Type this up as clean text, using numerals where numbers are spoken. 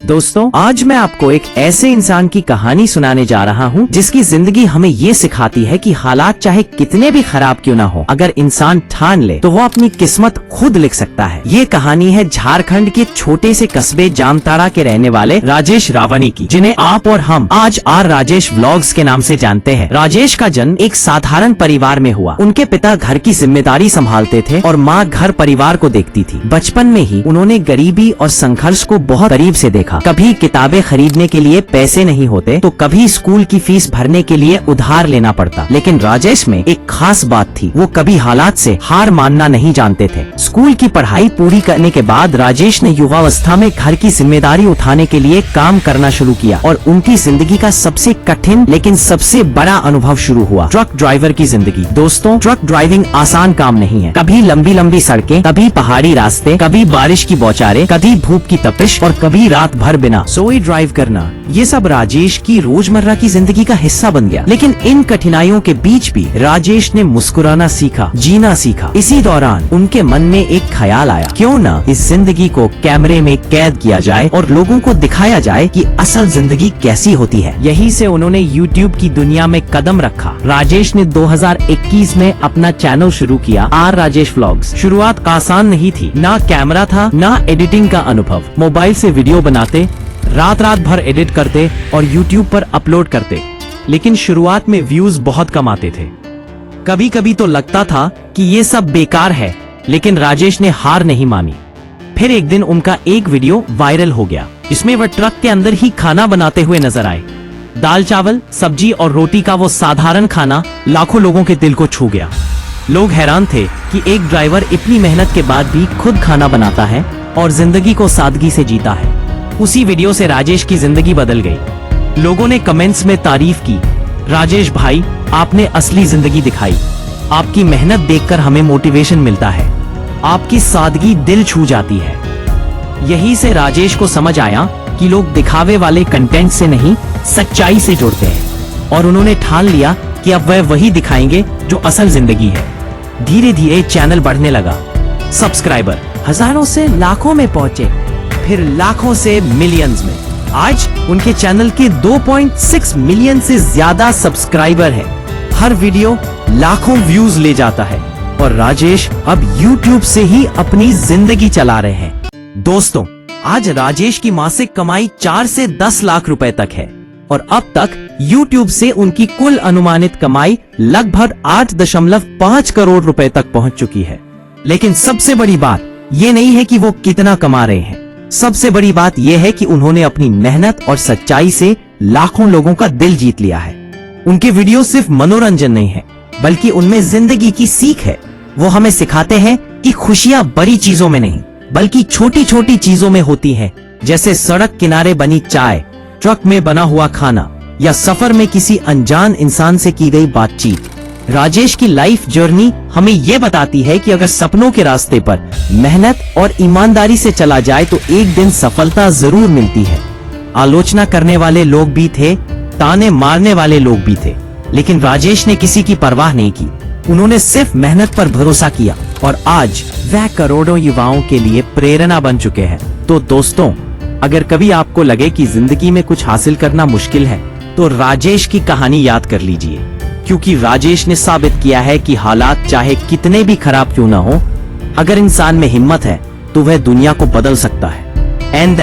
दोस्तों, आज मैं आपको एक ऐसे इंसान की कहानी सुनाने जा रहा हूँ जिसकी जिंदगी हमें ये सिखाती है कि हालात चाहे कितने भी खराब क्यों ना हो, अगर इंसान ठान ले तो वो अपनी किस्मत खुद लिख सकता है। ये कहानी है झारखंड के छोटे से कस्बे जामताड़ा के रहने वाले राजेश रावनी की, जिन्हें आप और हम आज आर राजेश व्लॉग्स के नाम से जानते हैं। राजेश का जन्म एक साधारण परिवार में हुआ। उनके पिता घर की जिम्मेदारी संभालते थे और माँ घर परिवार को देखती थी। बचपन में ही उन्होंने गरीबी और संघर्ष को बहुत करीब से देखा। कभी किताबें खरीदने के लिए पैसे नहीं होते तो कभी स्कूल की फीस भरने के लिए उधार लेना पड़ता। लेकिन राजेश में एक खास बात थी, वो कभी हालात से हार मानना नहीं जानते थे। स्कूल की पढ़ाई पूरी करने के बाद राजेश ने युवावस्था में घर की जिम्मेदारी उठाने के लिए काम करना शुरू किया और उनकी जिंदगी का सबसे कठिन लेकिन सबसे बड़ा अनुभव शुरू हुआ, ट्रक ड्राइवर की जिंदगी। दोस्तों, ट्रक ड्राइविंग आसान काम नहीं है। कभी लंबी लंबी सड़कें, कभी पहाड़ी रास्ते, कभी बारिश की बौछारें, कभी धूप की तपिश और कभी रात भर बिना सोए ड्राइव करना, ये सब राजेश की रोजमर्रा की जिंदगी का हिस्सा बन गया। लेकिन इन कठिनाइयों के बीच भी राजेश ने मुस्कुराना सीखा, जीना सीखा। इसी दौरान उनके मन में एक ख्याल आया, क्यों न इस जिंदगी को कैमरे में कैद किया जाए और लोगों को दिखाया जाए कि असल जिंदगी कैसी होती है। यहीं से उन्होंने YouTube की दुनिया में कदम रखा। राजेश ने 2021 में अपना चैनल शुरू किया, आर राजेश व्लॉग्स। शुरुआत आसान नहीं थी, ना कैमरा था, ना एडिटिंग का अनुभव। मोबाइल से वीडियो बनाते, रात भर एडिट करते और YouTube पर अपलोड करते। लेकिन शुरुआत में व्यूज बहुत कम आते थे। कभी कभी तो लगता था कि ये सब बेकार है, लेकिन राजेश ने हार नहीं मानी। फिर एक दिन उनका एक वीडियो वायरल हो गया, जिसमें वह ट्रक के अंदर ही खाना बनाते हुए नजर आए। दाल चावल, सब्जी और रोटी का वो साधारण खाना लाखों लोगों के दिल को छू गया। लोग हैरान थे कि एक ड्राइवर इतनी मेहनत के बाद भी खुद खाना बनाता है और जिंदगी को सादगी से जीता है। उसी वीडियो से राजेश की जिंदगी बदल गई। लोगों ने कमेंट्स में तारीफ की, राजेश भाई, आपने असली जिंदगी दिखाई। आपकी मेहनत देखकर हमें मोटिवेशन मिलता है। आपकी सादगी दिल छू जाती है। यही से राजेश को समझ आया कि लोग दिखावे वाले कंटेंट से नहीं, सच्चाई से जुड़ते हैं। और उन्होंने ठान लिया कि अब वह वही दिखाएंगे जो असल जिंदगी है। धीरे धीरे चैनल बढ़ने लगा। सब्सक्राइबर हजारों से लाखों में पहुंचे, फिर लाखों से मिलियंस में। आज उनके चैनल के 2.6 मिलियन से ज्यादा सब्सक्राइबर हैं। हर वीडियो लाखों व्यूज ले जाता है और राजेश अब YouTube से ही अपनी जिंदगी चला रहे हैं। दोस्तों, आज राजेश की मासिक कमाई 4 से 10 लाख रुपए तक है और अब तक YouTube से उनकी कुल अनुमानित कमाई लगभग 8.5 करोड़ रुपए तक पहुंच चुकी है। लेकिन सबसे बड़ी बात ये नहीं है कि वो कितना कमा रहे हैं। सबसे बड़ी बात यह है कि उन्होंने अपनी मेहनत और सच्चाई से लाखों लोगों का दिल जीत लिया है। उनके वीडियो सिर्फ मनोरंजन नहीं है, बल्कि उनमें जिंदगी की सीख है। वो हमें सिखाते हैं कि खुशियां बड़ी चीजों में नहीं, बल्कि छोटी छोटी चीजों में होती हैं, जैसे सड़क किनारे बनी चाय, ट्रक में बना हुआ खाना या सफर में किसी अनजान इंसान से की गई बातचीत। राजेश की लाइफ जर्नी हमें ये बताती है कि अगर सपनों के रास्ते पर मेहनत और ईमानदारी से चला जाए तो एक दिन सफलता जरूर मिलती है। आलोचना करने वाले लोग भी थे, ताने मारने वाले लोग भी थे, लेकिन राजेश ने किसी की परवाह नहीं की। उन्होंने सिर्फ मेहनत पर भरोसा किया और आज वह करोड़ों युवाओं के लिए प्रेरणा बन चुके हैं। तो दोस्तों, अगर कभी आपको लगे कि जिंदगी में कुछ हासिल करना मुश्किल है, तो राजेश की कहानी याद कर लीजिए, क्योंकि राजेश ने साबित किया है कि हालात चाहे कितने भी खराब क्यों ना हो, अगर इंसान में हिम्मत है तो वह दुनिया को बदल सकता है। एंड